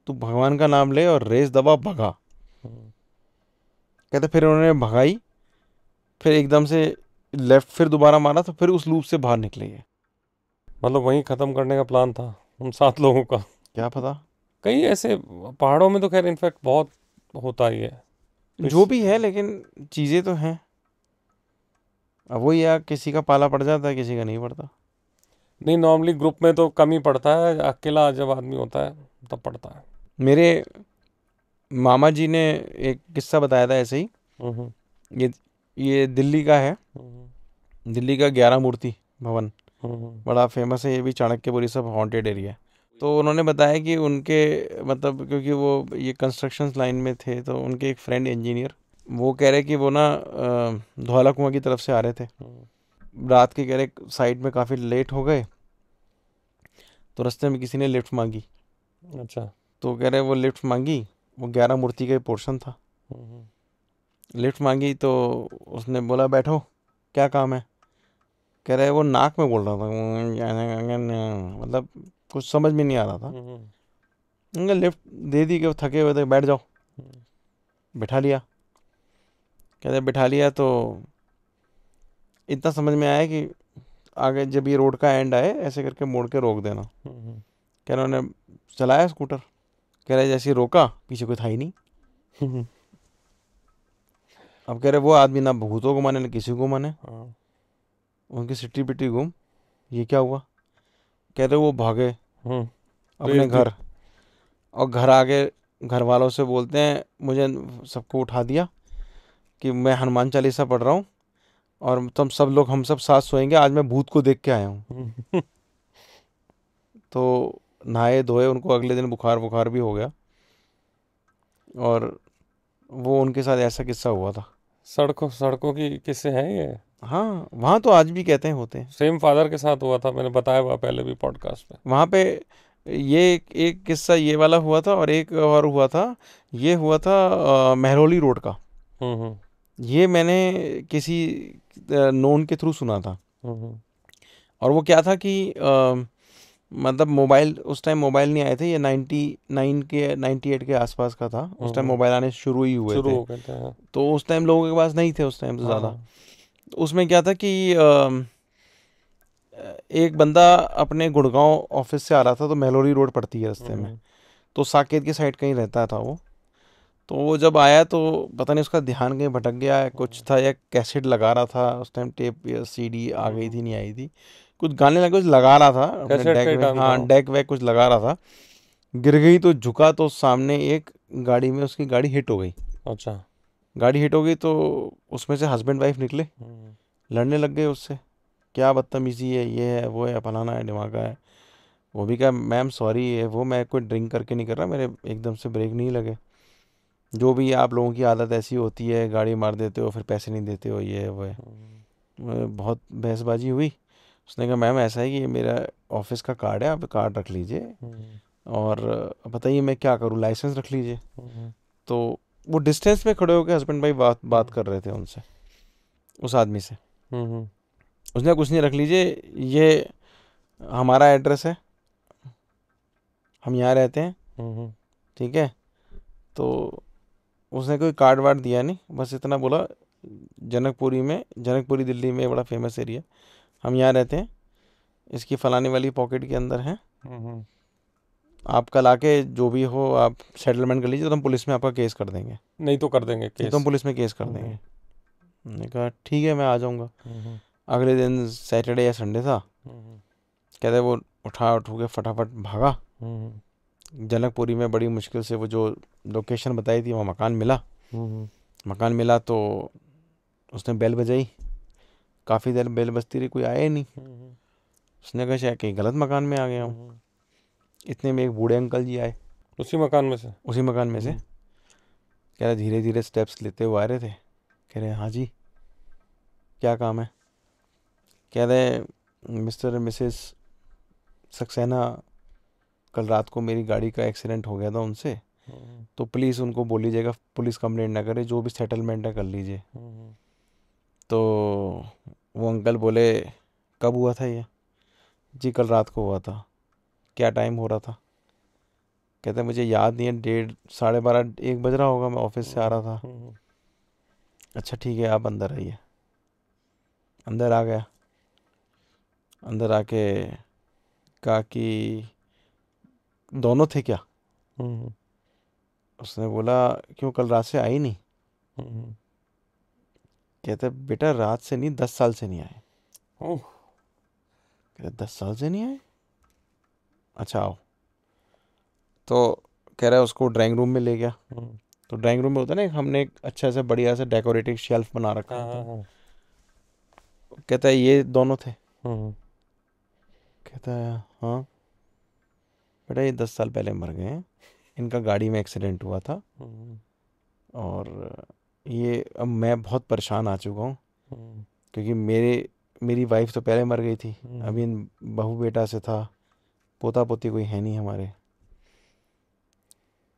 तू भगवान का नाम ले और रेस दबा भगा। कहते फिर उन्होंने भगाई, फिर एकदम से लेफ्ट फिर दोबारा मारा, तो फिर उस लूप से बाहर निकले ये। मतलब वहीं ख़त्म करने का प्लान था उन 7 लोगों का। क्या पता। कई ऐसे पहाड़ों में तो खैर इनफैक्ट बहुत होता ही है। जो भी है, लेकिन चीज़ें तो हैं। अब वही यार, किसी का पाला पड़ जाता है, किसी का नहीं पड़ता। नहीं, नॉर्मली ग्रुप में तो कम ही पड़ता है, अकेला जब आदमी होता है तब पड़ता है। मेरे मामा जी ने एक किस्सा बताया था ऐसे ही। ये दिल्ली का है, दिल्ली का 11 मूर्ति भवन बड़ा फेमस है। ये भी चाणक्यपुरी सब हॉन्टेड एरिया है। तो उन्होंने बताया कि उनके, मतलब क्योंकि वो ये कंस्ट्रक्शन लाइन में थे, तो उनके एक फ्रेंड इंजीनियर, वो कह रहे कि वो ना धौला कुआं की तरफ से आ रहे थे रात के। कह रहे साइड में काफ़ी लेट हो गए, तो रास्ते में किसी ने लिफ्ट मांगी। अच्छा। तो कह रहे वो लिफ्ट मांगी, वो 11 मूर्ति का पोर्शन था। लिफ्ट मांगी तो उसने बोला बैठो, क्या काम है। कह रहे वो नाक में बोल रहा था, मतलब कुछ समझ में नहीं आ रहा था। उनका लिफ्ट दे दी कि वो थके हुए थे, बैठ जाओ। बिठा लिया। कहते बिठा लिया तो इतना समझ में आया कि आगे जब ये रोड का एंड आए ऐसे करके मोड़ के रोक देना। कह रहे उन्होंने चलाया स्कूटर। कह रहे जैसे ही रोका, पीछे कोई था ही नहीं। अब कह रहे वो आदमी ना भूतों को माने ना किसी को माने, उनकी सिट्टी पिट्टी घूम, ये क्या हुआ। कह रहे वो भागे अपने घर, और घर आके घर वालों से बोलते हैं, मुझे सबको उठा दिया कि मैं हनुमान चालीसा पढ़ रहा हूँ, और तुम सब लोग, हम सब साथ सोएंगे, आज मैं भूत को देख के आया हूँ। तो नहाए धोए, उनको अगले दिन बुखार बुखार भी हो गया, और वो उनके साथ ऐसा किस्सा हुआ था। सड़कों सड़कों की किस्से हैं ये। हाँ, वहाँ तो आज भी कहते हैं होते हैं। सेम फादर के साथ हुआ था, मैंने बताया हुआ पहले भी पॉडकास्ट में। वहाँ पे ये एक किस्सा ये वाला हुआ था, और एक और हुआ था, ये हुआ था महरौली रोड का। हम्म। ये मैंने किसी नोन के थ्रू सुना था। हम्म। और वो क्या था कि मतलब मोबाइल, उस टाइम मोबाइल नहीं आए थे, ये 99 के 98 के आसपास का था, उस टाइम मोबाइल आने शुरू ही हुए शुरू थे। हो गए थे, हाँ। तो उस टाइम लोगों के पास नहीं थे उस टाइम तो ज़्यादा। हाँ। उसमें क्या था कि एक बंदा अपने गुड़गांव ऑफिस से आ रहा था, तो महलौरी रोड पड़ती है रास्ते में, तो साकेत की साइड कहीं रहता था वो। तो वो जब आया तो पता नहीं उसका ध्यान कहीं भटक गया है, कुछ था, या कैसेट लगा रहा था उस टाइम, टेप या सीडी आ गई थी नहीं आई थी, कुछ गाने लगे, कुछ लगा रहा था अपने कैसेट डेक का ही वैक, टाइम था हाँ वो। डेक वैक कुछ लगा रहा था। गिर गई तो झुका, तो सामने एक गाड़ी में उसकी गाड़ी हिट हो गई। अच्छा। गाड़ी हिट हो गई तो उसमें से हस्बैंड वाइफ निकले, लड़ने लग गए उससे, क्या बदतमीजी है, ये है वो है, फलाना है दिमागा है। वो भी कहा मैम सॉरी, है वो, मैं कोई ड्रिंक करके नहीं कर रहा, मेरे एकदम से ब्रेक नहीं लगे, जो भी आप लोगों की आदत ऐसी होती है, गाड़ी मार देते हो फिर पैसे नहीं देते हो, ये है वो है। बहुत बहसबाजी हुई। उसने कहा मैम ऐसा है कि ये मेरा ऑफिस का कार्ड है, आप कार्ड रख लीजिए, और बताइए मैं क्या करूँ, लाइसेंस रख लीजिए। तो वो डिस्टेंस में खड़े होकर हस्बैंड भाई बात बात कर रहे थे उनसे, उस आदमी से। उसने कुछ नहीं, रख लीजिए, ये हमारा एड्रेस है, हम यहाँ रहते हैं, ठीक है। तो उसने कोई कार्ड वार्ड दिया नहीं, बस इतना बोला, जनकपुरी में, जनकपुरी दिल्ली में बड़ा फेमस एरिया, हम यहाँ रहते हैं, इसकी फलाने वाली पॉकेट के अंदर है, आप कल आके जो भी हो आप सेटलमेंट कर लीजिए, तो हम पुलिस में आपका केस कर देंगे, नहीं तो कर देंगे नहीं तो हम केस। पुलिस में केस कर देंगे। मैंने कहा ठीक है मैं आ जाऊँगा। अगले दिन सैटरडे या संडे था, कहते वो उठू के फटाफट भागा। जनकपुरी में बड़ी मुश्किल से वो जो लोकेशन बताई थी, वहाँ मकान मिला। मकान मिला तो उसने बेल बजाई, काफ़ी देर बेल बजती रही, कोई आया ही नहीं। उसने कहा शायद कहीं गलत मकान में आ गया हूँ। इतने में एक बूढ़े अंकल जी आए, उसी मकान में से। उसी मकान में से। कह रहे धीरे धीरे स्टेप्स लेते हुए आ रहे थे। कह रहे हाँ जी क्या काम है। कह रहे मिस्टर मिसेस सक्सेना, कल रात को मेरी गाड़ी का एक्सीडेंट हो गया था उनसे, तो प्लीज़ उनको बोल लीजिएगा पुलिस कंप्लेंट ना करे, जो भी सेटलमेंट है कर लीजिए। तो वो अंकल बोले कब हुआ था ये। जी कल रात को हुआ था। क्या टाइम हो रहा था। कहते मुझे याद नहीं है, 1:30 12:30 1 बज रहा होगा, मैं ऑफिस से आ रहा था। अच्छा ठीक है आप अंदर आइए। अंदर आ गया। अंदर आके कहा कि दोनों थे क्या। उसने बोला क्यों कल रात से आई नहीं। कहते बेटा रात से नहीं 10 साल से नहीं आए। कहते 10 साल से नहीं आए, अच्छा आओ। तो कह रहा है उसको ड्राइंग रूम में ले गया। तो ड्राइंग रूम में होता है ना, हमने एक अच्छा सा बढ़िया सा डेकोरेटिव शेल्फ बना रखा है। कहता है ये दोनों थे। कहता है हाँ बेटा ये 10 साल पहले मर गए हैं, इनका गाड़ी में एक्सीडेंट हुआ था, और ये अब मैं बहुत परेशान आ चुका हूँ, क्योंकि मेरी वाइफ तो पहले मर गई थी, अभी इन बहू बेटा से था, पोता पोती कोई है नहीं हमारे।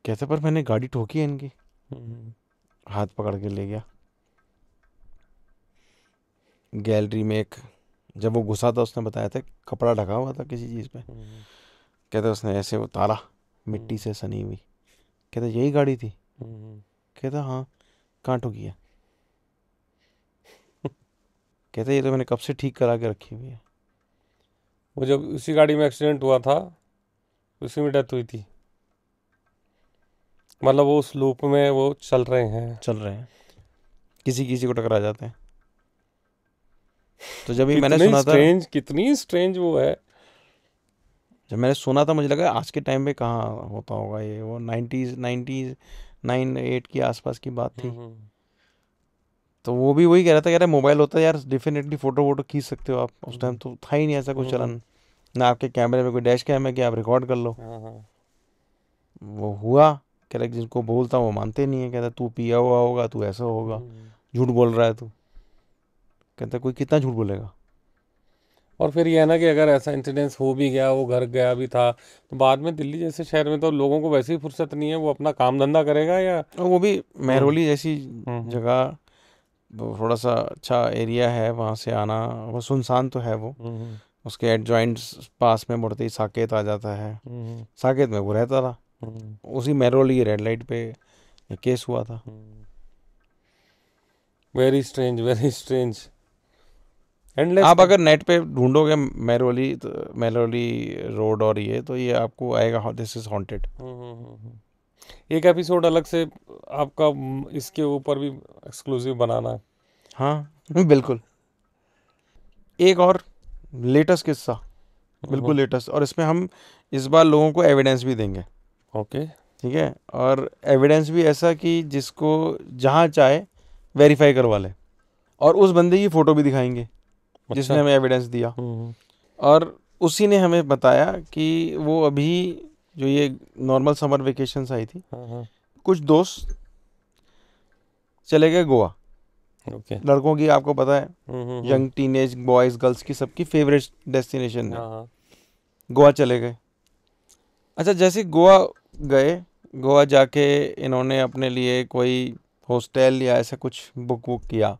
कहते पर मैंने गाड़ी ठोकी है इनकी। हाथ पकड़ के ले गया गैलरी में। एक जब वो घुसा था उसने बताया था कपड़ा ढका हुआ था किसी चीज़ पे। कहते उसने ऐसे उतारा मिट्टी से सनी हुई। कहते यही गाड़ी थी। कहता हाँ कहाँ ठोकी है। कहते ये तो मैंने कब से ठीक करा के रखी हुई है। वो जब उसी गाड़ी में एक्सीडेंट हुआ था उसी में डेथ हुई थी, मतलब वो उस लूप में वो चल रहे हैं। किसी किसी को टकरा जाते हैं। तो जब भी मैंने कितनी सुना था, स्ट्रेंज, कितनी स्ट्रेंज वो है। जब मैंने सुना था मुझे लगा आज के टाइम पे कहाँ होता होगा ये, वो 90s 9 8 की आसपास की बात थी। तो वो भी वही कह रहा था, कह रहा मोबाइल होता है यार डेफिनेटली फ़ोटो वोटो खींच सकते हो आप, उस टाइम तो था ही नहीं ऐसा कुछ चलन, ना आपके कैमरे में कोई डैश कैम है कि आप रिकॉर्ड कर लो। हाँ हाँ वो हुआ, कह रहा जिनको बोलता हूँ वो मानते नहीं है, कहता तू पिया हुआ होगा, तू ऐसा होगा, झूठ बोल रहा है तू। कहता कोई कितना झूठ बोलेगा। और फिर ये है ना कि अगर ऐसा इंसिडेंस हो भी गया, वो घर गया भी था, तो बाद में दिल्ली जैसे शहर में तो लोगों को वैसे ही फुर्सत नहीं है, वो अपना काम धंधा करेगा या और वो भी महरौली जैसी हम्म जगह, वो थोड़ा सा अच्छा एरिया है, वहाँ से आना, वो सुनसान तो है वो, हम्म उसके एडजॉइंट्स पास में मुड़ते ही साकेत आ जाता है। हम्म साकेत में वो रहता था, हम्म उसी महरौली रेड लाइट पे ये केस हुआ था। Very strange, very strange, endless. आप अगर नेट पे ढूंढोगे महरौली, तो महरौली रोड और ये, तो ये आपको आएगा दिस इज हॉन्टेड। एक एपिसोड अलग से आपका इसके ऊपर भी एक्सक्लूसिव बनाना है। हाँ बिल्कुल। एक और लेटेस्ट किस्सा, बिल्कुल लेटेस्ट, और इसमें हम इस बार लोगों को एविडेंस भी देंगे। ओके। ठीक है, और एविडेंस भी ऐसा कि जिसको जहाँ चाहे वेरीफाई करवा ले, और उस बंदे की फ़ोटो भी दिखाएंगे जिसने हमें एविडेंस दिया। और उसी ने हमें बताया कि वो अभी जो ये नॉर्मल समर वेकेशंस आई थी, कुछ दोस्त चले गए गोवा। ओके। लड़कों की आपको पता है, यंग टीनेज बॉयज़ गर्ल्स की सबकी फेवरेट डेस्टिनेशन है, गोवा चले गए। अच्छा, जैसे गोवा गए, गोवा जाके इन्होंने अपने लिए कोई हॉस्टल या ऐसा कुछ बुक किया।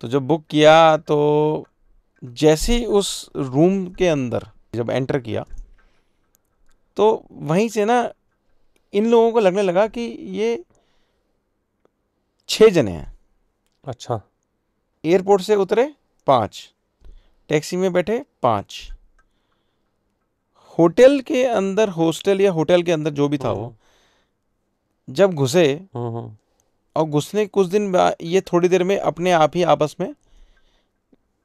तो जब बुक किया तो जैसे ही उस रूम के अंदर जब एंटर किया, तो वहीं से ना इन लोगों को लगने लगा कि ये 6 जने हैं। अच्छा। एयरपोर्ट से उतरे 5, टैक्सी में बैठे 5, होटल के अंदर, हॉस्टल या होटल के अंदर जो भी था वो, जब घुसे और घुसने कुछ दिन बाद ये थोड़ी देर में अपने आप ही आपस में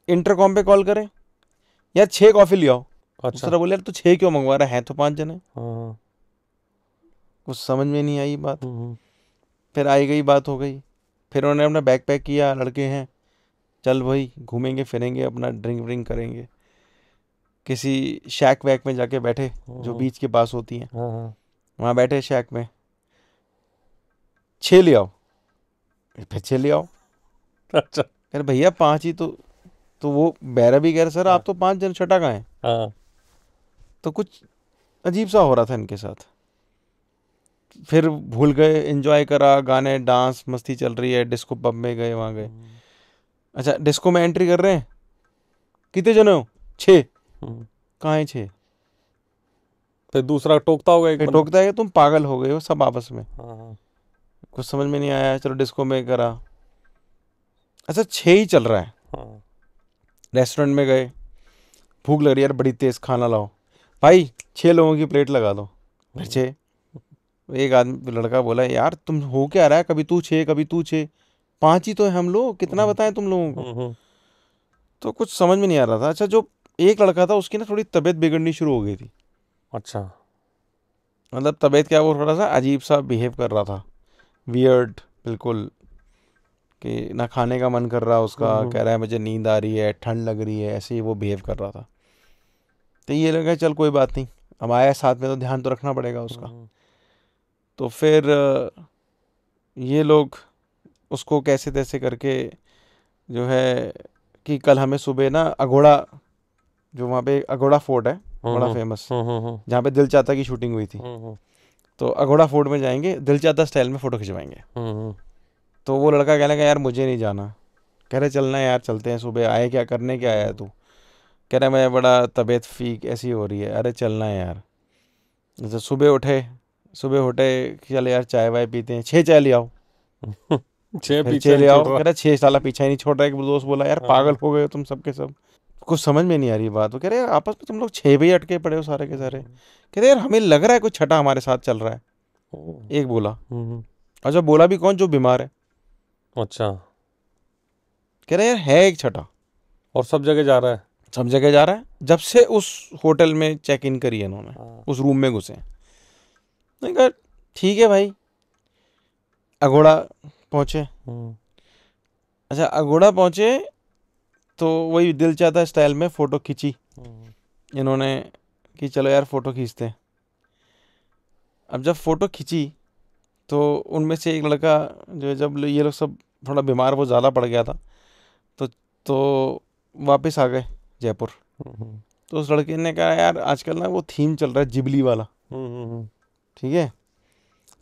इंटरकॉम पे कॉल करें, यार 6 कॉफ़ी ले आओ। अच्छा। दूसरा बोले यार तू 6 क्यों मंगवा रहा है, तो 5 जने। कुछ समझ में नहीं आई बात। फिर आई गई बात हो गई, फिर उन्होंने अपना बैग पैक किया, लड़के हैं चल भाई घूमेंगे फिरेंगे, अपना ड्रिंक व्रिंक करेंगे। किसी शैक वैक में जाके बैठे जो बीच के पास होती हैं, वहाँ बैठे शैक में, 6 ले आओ, फिर 6 ले आओ। अच्छा। यार भैया 5 ही तो वो बैरा भी कह रहे सर आप तो 5 जन, छठा कहाँ है। तो कुछ अजीब सा हो रहा था इनके साथ। फिर भूल गए, एंजॉय करा, गाने डांस मस्ती चल रही है, डिस्को पब में गए, वहाँ गए। अच्छा, डिस्को में एंट्री कर रहे हैं, कितने जने हो, 6। कहाँ है 6। फिर दूसरा टोकता होगा, एक फिर बंदा। टोकता है कि तुम पागल हो गए हो सब आपस में। कुछ समझ में नहीं आया, चलो डिस्को में करा। अच्छा 6 ही चल रहा है। रेस्टोरेंट में गए, भूख लग रही है यार बड़ी तेज, खाना लाओ भाई, 6 लोगों की प्लेट लगा दो। फिर 6। एक आदमी लड़का बोला यार तुम हो क्या रहा है, कभी तू 6 कभी तू 6, 5 ही तो है हम लोग, कितना बताएं तुम लोगों को। तो कुछ समझ में नहीं आ रहा था। अच्छा, जो एक लड़का था उसकी ना थोड़ी तबीयत बिगड़नी शुरू हो गई थी। अच्छा। मतलब तबीयत क्या, वो थोड़ा सा अजीब सा बिहेव कर रहा था, वियर्ड बिल्कुल, कि ना खाने का मन कर रहा उसका, कह रहा है मुझे नींद आ रही है, ठंड लग रही है, ऐसे ही वो बिहेव कर रहा था। तो ये लगा चल कोई बात नहीं, अब आया साथ में तो ध्यान तो रखना पड़ेगा उसका। तो फिर ये लोग उसको कैसे तैसे करके जो है कि कल हमें सुबह ना अघोड़ा, जो वहाँ पे अघोड़ा फोर्ट है बड़ा फेमस, जहाँ पे दिल चाहता की शूटिंग हुई थी, तो अघोड़ा फोर्ट में जाएंगे, दिल चाहता स्टाइल में फ़ोटो खिंचवाएंगे। तो वो लड़का कहने लगा यार मुझे नहीं जाना। कह रहे चलना यार चलते हैं, सुबह आए क्या करने, क्या आया तू। कह रहा मैं बड़ा तबीयत फीक ऐसी हो रही है। अरे चलना है यार। तो सुबह उठे चल यार चाय वाय पीते हैं, 6 चाय ले आओ। 6 फिर 6 पीछे ले नहीं आओ। छूट कह रहा 6 साला पीछा ही नहीं छोड़ रहा है। एक दोस्त बोला यार पागल हो गए हो तुम सबके सब, कुछ समझ में नहीं आ रही बात। वो कह रहे यार आपस में तुम लोग 6 भी अटके पड़े हो सारे के सारे। कह रहे यार हमें लग रहा है कुछ छठा हमारे साथ चल रहा है। एक बोला। अच्छा, बोला भी कौन, जो बीमार है। अच्छा। कह रहे यार है एक छठा, और सब जगह जा रहा है। सब जगह जा रहा है, जब से उस होटल में चेक इन करी है इन्होंने, उस रूम में घुसे। मैंने कहा ठीक है भाई। अघोड़ा पहुंचे, अच्छा, अगोड़ा पहुंचे तो वही दिल चाहता स्टाइल में फ़ोटो खींची इन्होंने कि चलो यार फ़ोटो खींचते हैं। अब जब फ़ोटो खींची तो उनमें से एक लड़का जो, जब ये लोग सब थोड़ा बीमार वो ज़्यादा पड़ गया था, तो वापस आ गए जयपुर। तो उस लड़के ने कहा यार आजकल ना वो थीम चल रहा है जिबली वाला, ठीक है।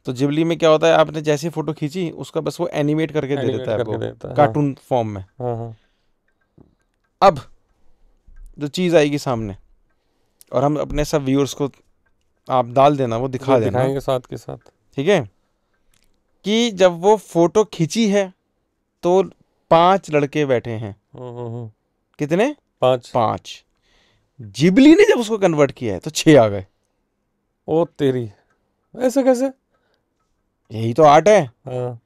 तो जिबली में क्या होता है, आपने जैसी फ़ोटो खींची उसका बस वो एनिमेट करके दे देता है आपको कार्टून फॉर्म में। अब जो चीज़ आएगी सामने और हम अपने सब व्यूअर्स को आप डाल देना, वो दिखा देना, दिखाएंगे साथ के साथ, ठीक है, कि जब वो फोटो खींची है तो 5 लड़के बैठे हैं। कितने? 5। जिबली ने जब उसको कन्वर्ट किया है तो 6 आ गए। ओ तेरी, ऐसे कैसे? यही तो आर्ट है। हाँ।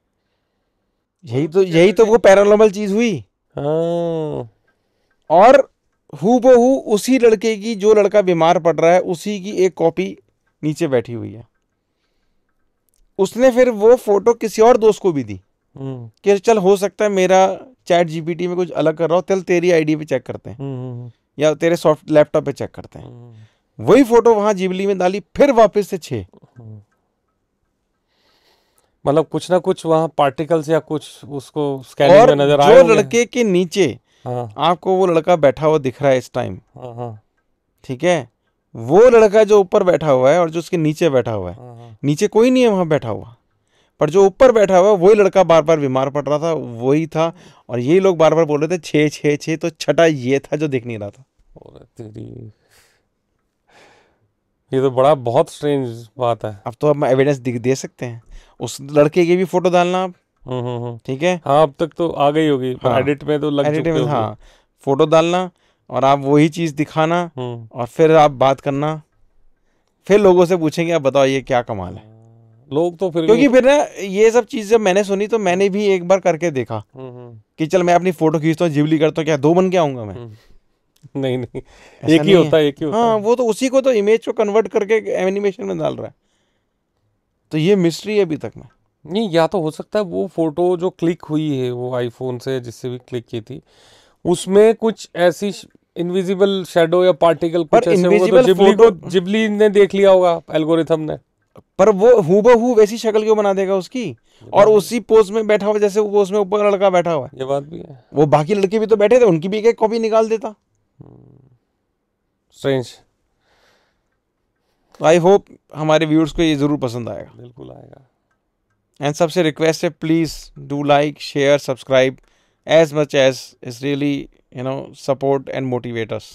यही तो वो पैरानॉर्मल चीज हुई। हाँ। और हूबहू उसी लड़के की, जो लड़का बीमार पड़ रहा है, उसी की एक कॉपी नीचे बैठी हुई है। उसने फिर वो फोटो किसी और दोस्त को भी दी कि चल हो सकता है मेरा चैट जीपीटी में कुछ अलग कर रहा हो, चल तेरी आईडी पे चेक करते हैं या तेरे सॉफ्ट लैपटॉप पे चेक करते हैं। वही फोटो वहां जिबली में डाली, फिर वापस से 6। मतलब कुछ ना कुछ वहां पार्टिकल्स या कुछ उसको स्कैनिंग और में नजर आए जो होंगे। लड़के के नीचे आपको वो लड़का बैठा हुआ दिख रहा है इस टाइम, ठीक है, वो लड़का जो ऊपर बैठा हुआ है और जो उसके नीचे बैठा हुआ है, नीचे कोई नहीं है वहां बैठा हुआ, पर जो ऊपर बैठा हुआ है वही लड़का बार बार बीमार पड़ रहा था, वही था। और यही लोग बार बार बोल रहे थे 6 6 6, तो छठा ये था जो दिख नहीं रहा था। ये तो बड़ा बहुत स्ट्रेंज बात है। अब तो हम एविडेंस दे सकते हैं, उस लड़के की भी फोटो डालना आप, ठीक है। हाँ, अब तक तो आ गई होगी, पर एडिट में तो लग चुकी होगी। हाँ, फोटो डालना और आप वही चीज दिखाना और फिर आप बात करना, फिर लोगों से पूछेंगे आप बताओ ये क्या कमाल है। लोग तो फिर क्योंकि फिर ना ये सब चीज जब मैंने सुनी तो मैंने भी एक बार करके देखा कि चल मैं अपनी फोटो खींचता हूँ, जिबली करता हूँ, क्या 2 बन के आऊंगा मैं? नहीं, एक ही होता है, एक ही होता है। हाँ, वो तो उसी को तो इमेज को कन्वर्ट करके एनिमेशन में डाल रहा है। तो ये मिस्ट्री है अभी तक में। नहीं, या तो हो सकता है वो फोटो जो क्लिक हुई है वो आईफोन से जिससे भी क्लिक की थी, उसमें कुछ ऐसी इनविजिबल शैडो या पार्टिकल कुछ ऐसे होगा, तो जिबली ने देख लिया होगा, एल्गोरिथम ने। पर वो हूबहू वैसी शक्ल क्यों बना देगा उसकी, और उसी पोज में बैठा हुआ जैसे वो उसमें ऊपर लड़का बैठा हुआ है। ये बात भी है। वो बाकी लड़के भी तो बैठे थे, उनकी भी एक कॉपी निकाल देता। स्ट्रेंज। आई होप हमारे व्यूअर्स को ये जरूर पसंद आएगा। बिल्कुल आएगा। एंड सबसे रिक्वेस्ट है, please do like, share, subscribe as much as is really support and motivate us.